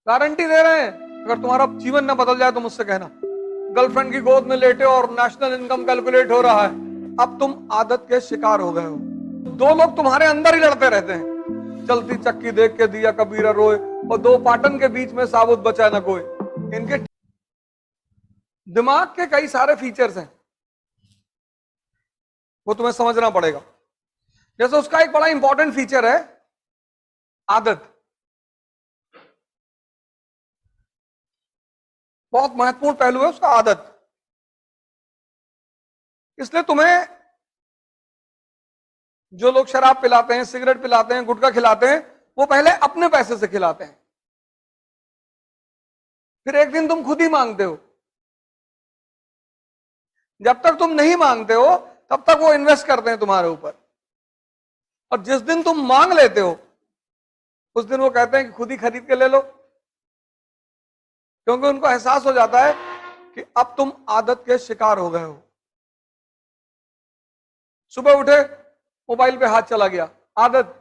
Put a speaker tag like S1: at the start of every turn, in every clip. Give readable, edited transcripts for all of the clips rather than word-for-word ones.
S1: Guarantee दे रहे हैं, अगर तुम्हारा जीवन न बदल जाए तो मुझसे कहना। गर्लफ्रेंड की गोद में लेटे और नेशनल इनकम कैलकुलेट हो रहा है, अब तुम आदत के शिकार हो गए हो। दो लोग तुम्हारे अंदर ही लड़ते रहते हैं, चलती चक्की देख के दिया कबीरा रोए, और दो पाटन के बीच में साबुत बचा न कोई। इनके दिमाग के कई सारे फीचर्स हैं, वो तुम्हें समझना पड़ेगा। जैसे उसका एक बड़ा इंपॉर्टेंट फीचर है आदत, बहुत महत्वपूर्ण पहलू है उसका आदत। इसलिए तुम्हें जो लोग शराब पिलाते हैं, सिगरेट पिलाते हैं, गुटखा खिलाते हैं, वो पहले अपने पैसे से खिलाते हैं, फिर एक दिन तुम खुद ही मांगते हो। जब तक तुम नहीं मांगते हो तब तक वो इन्वेस्ट करते हैं तुम्हारे ऊपर, और जिस दिन तुम मांग लेते हो उस दिन वो कहते हैं कि खुद ही खरीद के ले लो, क्योंकि उनको एहसास हो जाता है कि अब तुम आदत के शिकार हो गए हो। सुबह उठे, मोबाइल पे हाथ चला गया, आदत।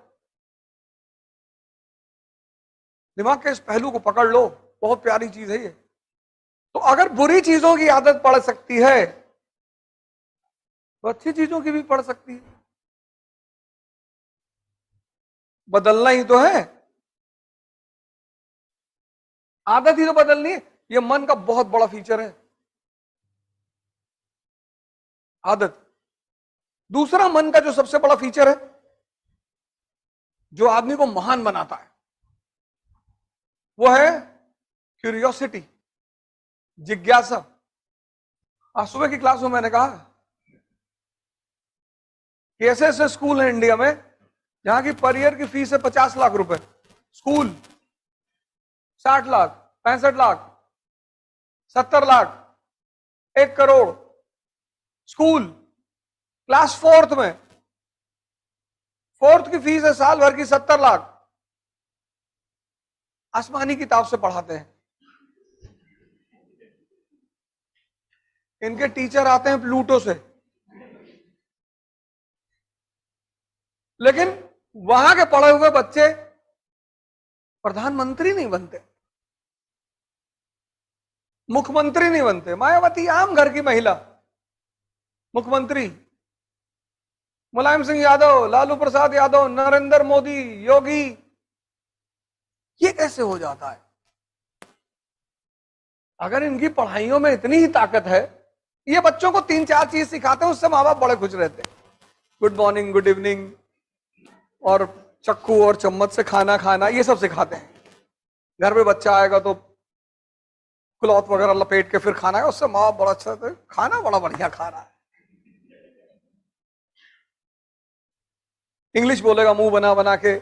S1: दिमाग के इस पहलू को पकड़ लो, बहुत प्यारी चीज है ये। तो अगर बुरी चीजों की आदत पड़ सकती है तो अच्छी चीजों की भी पड़ सकती है। बदलना ही तो है, आदत ही तो बदलनी है। ये मन का बहुत बड़ा फीचर है, आदत। दूसरा मन का जो सबसे बड़ा फीचर है, जो आदमी को महान बनाता है, वो है क्यूरियोसिटी, जिज्ञासा। आज सुबह की क्लास में मैंने कहा कि ऐसे ऐसे स्कूल हैं इंडिया में जहां की पर ईयर की फीस है 50 लाख रुपए, school 60 lakh, 65 lakh, 70 lakh, 1 crore. School class fourth में, फोर्थ की फीस है साल भर की 70 लाख। आसमानी किताब से पढ़ाते हैं, इनके टीचर आते हैं प्लूटो से, लेकिन वहां के पढ़े हुए बच्चे प्रधानमंत्री नहीं बनते, मुख्यमंत्री नहीं बनते। मायावती आम घर की महिला मुख्यमंत्री, मुलायम सिंह यादव, लालू प्रसाद यादव, नरेंद्र मोदी, योगी, ये कैसे हो जाता है? अगर इनकी पढ़ाइयों में इतनी ही ताकत है, ये बच्चों को 3-4 चीज सिखाते हैं, उससे माँ बाप बड़े खुश रहते हैं। गुड मॉर्निंग, गुड इवनिंग, और चक्कू और चम्मच से खाना खाना, ये सब सिखाते हैं। घर में बच्चा आएगा तो क्लॉथ वगैरह लपेट के फिर खाना है, उससे माँ बाप बड़ा अच्छा है, खाना बड़ा बढ़िया खा रहा है। इंग्लिश बोलेगा मुंह बना बना के,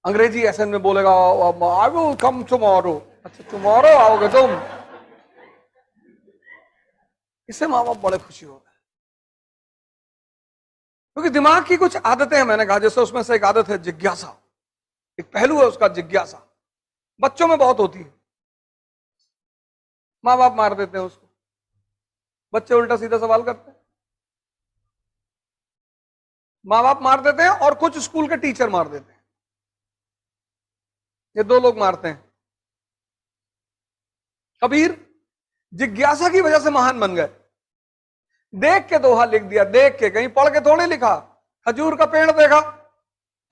S1: अंग्रेजी एसेंट में बोलेगा आई विल कम टुमारो। अच्छा टुमारो आओगे तुम? इससे माँ बाप बड़े खुशी हो गए, क्योंकि दिमाग की कुछ आदतें हैं। मैंने कहा जैसे उसमें से एक आदत है जिज्ञासा, एक पहलू है उसका जिज्ञासा, बच्चों में बहुत होती है। माँ बाप मार देते हैं उसको, बच्चे उल्टा सीधा सवाल करते हैं। माँ बाप मार देते हैं और कुछ स्कूल के टीचर मार देते हैं, ये 2 लोग मारते हैं। कबीर जिज्ञासा की वजह से महान बन गए। देख के दोहा लिख दिया, देख के, कहीं पढ़ के थोड़ी लिखा। खजूर का पेड़ देखा,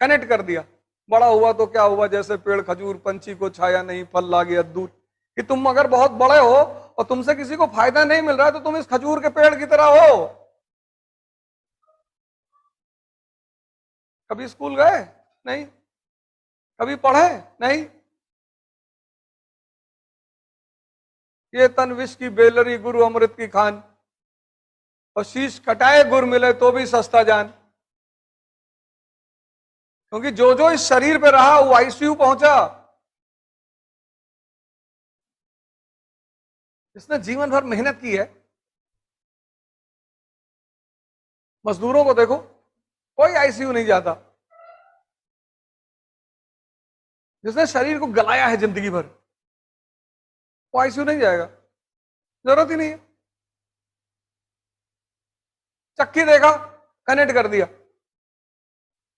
S1: कनेक्ट कर दिया, बड़ा हुआ तो क्या हुआ, जैसे पेड़ खजूर, पंछी को छाया नहीं, फल लागे अद्भुत। कि तुम अगर बहुत बड़े हो और तुमसे किसी को फायदा नहीं मिल रहा है तो तुम इस खजूर के पेड़ की तरह हो। कभी स्कूल गए? नहीं। कभी पढ़े? नहीं। ये तन विष की बेलरी, गुरु अमृत की खान, और शीश कटाए गुर मिले तो भी सस्ता जान। क्योंकि जो जो इस शरीर पे रहा वो आईसीयू पहुंचा। इसने जीवन भर मेहनत की है। मजदूरों को देखो, कोई आईसीयू नहीं जाता। जिसने शरीर को गलाया है जिंदगी भर, वो आईसीयू नहीं जाएगा, जरूरत ही नहीं है। चक्की देखा, कनेक्ट कर दिया,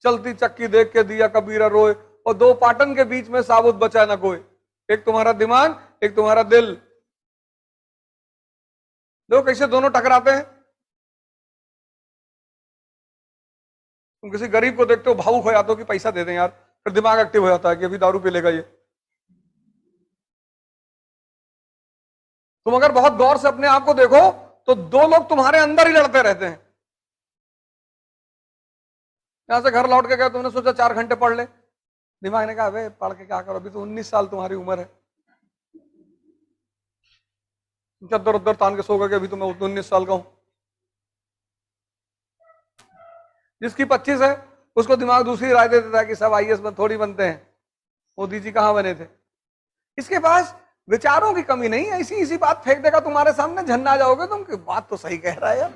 S1: चलती चक्की देख के दिया कबीरा रोए, और 2 पाटन के बीच में साबुत बचा ना कोई। एक तुम्हारा दिमाग, एक तुम्हारा दिल। देखो कैसे दोनों टकराते हैं। तुम किसी गरीब को देखते हो, भावुक हो जाते हो कि पैसा दे दें यार, फिर दिमाग एक्टिव हो जाता है कि अभी दारू पी लेगा ये। तुम अगर बहुत गौर से अपने आप को देखो तो दो लोग तुम्हारे अंदर ही लड़ते रहते हैं। यहां से घर लौट के गए, तुमने सोचा 4 घंटे पढ़ ले, दिमाग ने कहा अबे पढ़ के क्या करो, अभी तो 19 साल तुम्हारी उम्र है। चद्दर उद्दर तान के सो गए, अभी तो मैं 19 साल का हूं। जिसकी 25 है उसको दिमाग दूसरी राय दे देता है कि सब आईएएस थोड़ी बनते हैं, मोदी जी कहां बने थे। इसके पास विचारों की कमी नहीं है, ऐसी इसी बात फेंक देगा तुम्हारे सामने, झन्ना जाओगे तुम कि बात तो सही कह रहा है यार।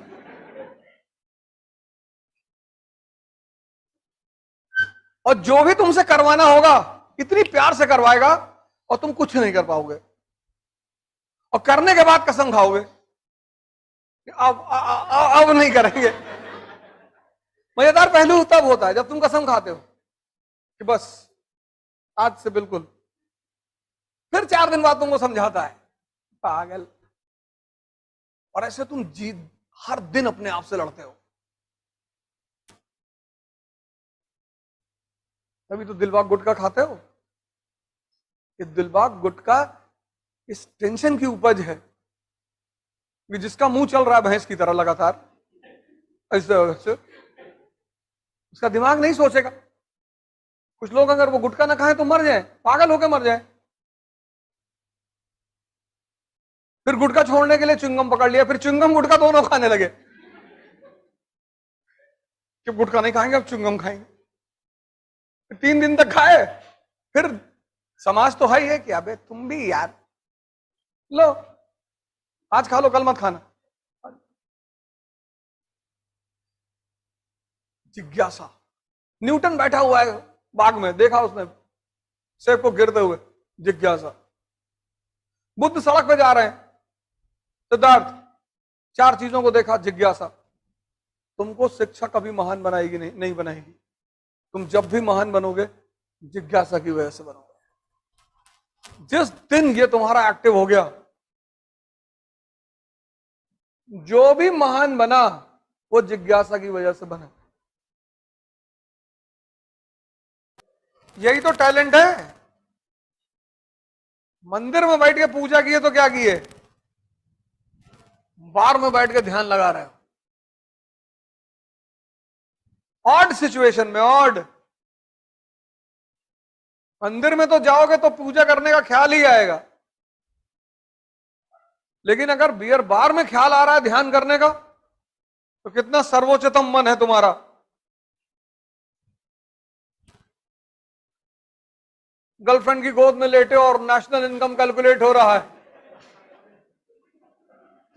S1: और जो भी तुमसे करवाना होगा इतनी प्यार से करवाएगा और तुम कुछ नहीं कर पाओगे, और करने के बाद कसम खाओगे अब नहीं करेंगे। मजेदार पहलू तब होता है जब तुम कसम खाते हो कि बस आज से बिल्कुल, फिर 4 दिन बाद तुमको समझाता है पागल। और ऐसे तुम जीत हर दिन अपने आप से लड़ते हो। तभी तो दिलबाग गुटखा खाते हो। ये दिलबाग गुटखा इस टेंशन की उपज है कि जिसका मुंह चल रहा है भैंस की तरह लगातार, ऐसे उसका दिमाग नहीं सोचेगा। कुछ लोग अगर वो गुटखा ना खाएं तो मर जाए, पागल होकर मर जाए। फिर गुटखा छोड़ने के लिए च्युइंगम पकड़ लिया, फिर च्युइंगम गुटखा दोनों खाने लगे कि गुटखा नहीं खाएंगे अब च्युइंगम खाएंगे। 3 दिन तक खाए, फिर समाज तो है ही है कि अबे तुम भी यार लो आज खा लो कल मत खाना। जिज्ञासा। न्यूटन बैठा हुआ है बाग में, देखा उसने सेब को गिरते हुए, जिज्ञासा। बुद्ध सड़क पे जा रहे हैं, सिद्धार्थ 4 चीजों को देखा, जिज्ञासा। तुमको शिक्षा कभी महान बनाएगी नहीं बनाएगी। तुम जब भी महान बनोगे जिज्ञासा की वजह से बनोगे। जिस दिन ये तुम्हारा एक्टिव हो गया, जो भी महान बना वो जिज्ञासा की वजह से बना। यही तो टैलेंट है। मंदिर में बैठ के पूजा किए तो क्या किए, बार में बैठ के ध्यान लगा रहे हो। ऑड सिचुएशन में, ऑड। मंदिर में तो जाओगे तो पूजा करने का ख्याल ही आएगा, लेकिन अगर बियर बार में ख्याल आ रहा है ध्यान करने का तो कितना सर्वोच्चतम मन है तुम्हारा। गर्लफ्रेंड की गोद में लेटे और नेशनल इनकम कैलकुलेट हो रहा है,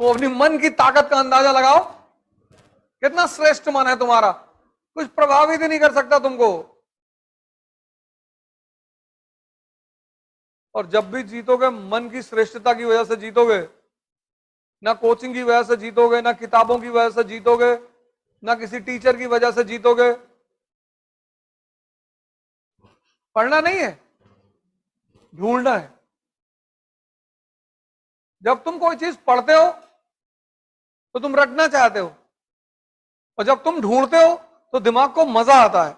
S1: तो अपनी मन की ताकत का अंदाजा लगाओ, कितना श्रेष्ठ मन है तुम्हारा। कुछ प्रभावित ही नहीं कर सकता तुमको। और जब भी जीतोगे मन की श्रेष्ठता की वजह से जीतोगे, ना कोचिंग की वजह से जीतोगे, ना किताबों की वजह से जीतोगे, ना किसी टीचर की वजह से जीतोगे। पढ़ना नहीं है, ढूंढना है। जब तुम कोई चीज पढ़ते हो तो तुम रटना चाहते हो, और जब तुम ढूंढते हो तो दिमाग को मजा आता है।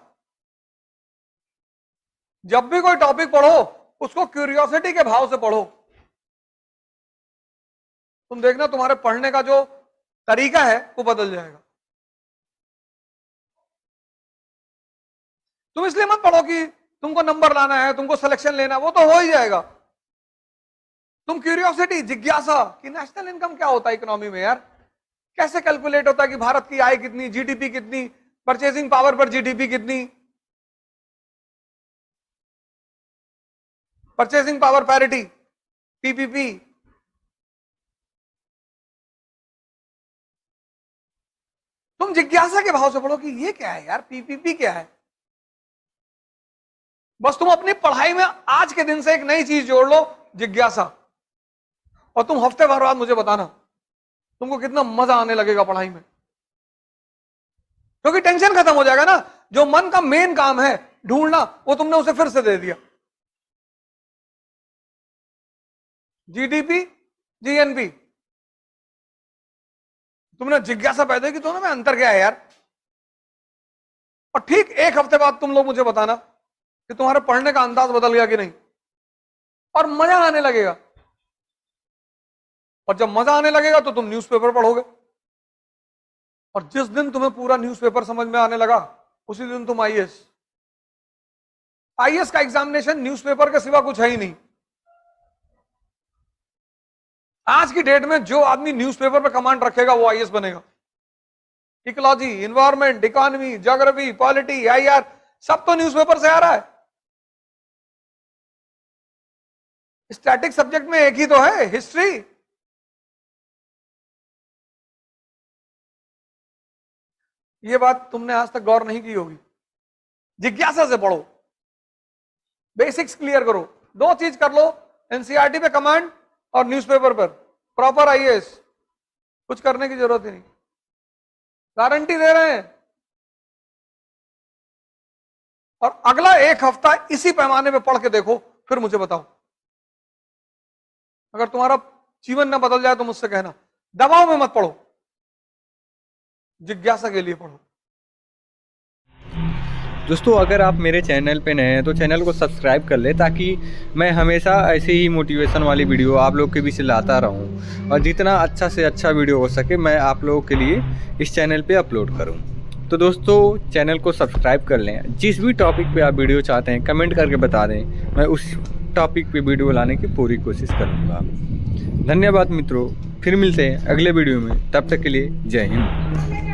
S1: जब भी कोई टॉपिक पढ़ो उसको क्यूरियोसिटी के भाव से पढ़ो। तुम देखना तुम्हारे पढ़ने का जो तरीका है वो बदल जाएगा। तुम इसलिए मत पढ़ो कि तुमको नंबर लाना है, तुमको सिलेक्शन लेना, वो तो हो ही जाएगा। तुम क्यूरियोसिटी, जिज्ञासा कि नेशनल इनकम क्या होता है इकोनॉमी में यार, कैसे कैलकुलेट होता है कि भारत की आय कितनी, जीडीपी कितनी, परचेसिंग पावर पर जीडीपी कितनी, परचेसिंग पावर पैरिटी, पीपीपी। तुम जिज्ञासा के भाव से पढ़ो कि ये क्या है यार, पीपीपी क्या है। बस तुम अपनी पढ़ाई में आज के दिन से एक नई चीज जोड़ लो, जिज्ञासा, और तुम हफ्ते भर बाद मुझे बताना तुमको कितना मजा आने लगेगा पढ़ाई में। क्योंकि टेंशन खत्म हो जाएगा ना। जो मन का मेन काम है ढूंढना, वो तुमने उसे फिर से दे दिया। GDP, GNP. तुमने जिज्ञासा पैदा की दोनों में अंतर क्या है यार? और ठीक एक हफ्ते बाद तुम लोग मुझे बताना कि तुम्हारे पढ़ने का अंदाज बदल गया कि नहीं, और मजा आने लगेगा। और जब मजा आने लगेगा तो तुम न्यूज़पेपर पढ़ोगे, और जिस दिन तुम्हें पूरा न्यूज़पेपर समझ में आने लगा उसी दिन तुम आईएएस का एग्जामिनेशन न्यूज़पेपर के सिवा कुछ है ही नहीं। आज की डेट में जो आदमी न्यूज़पेपर पे कमांड रखेगा वो आईएएस बनेगा। Ecology, environment, economy, geography, polity, IR, सब तो न्यूज़पेपर से आ रहा है। स्टैटिक सब्जेक्ट में एक ही तो है, हिस्ट्री। ये बात तुमने आज तक गौर नहीं की होगी। जिज्ञासा से पढ़ो, बेसिक्स क्लियर करो, दो चीज कर लो, एनसीईआरटी पे कमांड और न्यूज़पेपर पर प्रॉपर आईएएस। कुछ करने की जरूरत ही नहीं, गारंटी दे रहे हैं। और अगला एक हफ्ता इसी पैमाने पे पढ़ के देखो, फिर मुझे बताओ। अगर तुम्हारा जीवन ना बदल जाए तो मुझसे कहना। दबाव में मत पढ़ो, जिज्ञासा के लिए पढ़ो।
S2: दोस्तों, अगर आप मेरे चैनल पे नए हैं तो चैनल को सब्सक्राइब कर ले, ताकि मैं हमेशा ऐसे ही मोटिवेशन वाली वीडियो आप लोग के बीच लाता रहूं, और जितना अच्छा से अच्छा वीडियो हो सके मैं आप लोगों के लिए इस चैनल पे अपलोड करूं। तो दोस्तों, चैनल को सब्सक्राइब कर लें। जिस भी टॉपिक पे आप वीडियो चाहते हैं कमेंट करके बता दें, मैं उस टॉपिक पे वीडियो लाने की पूरी कोशिश करूँगा। धन्यवाद मित्रों, फिर मिलते हैं अगले वीडियो में। तब तक के लिए जय हिंद।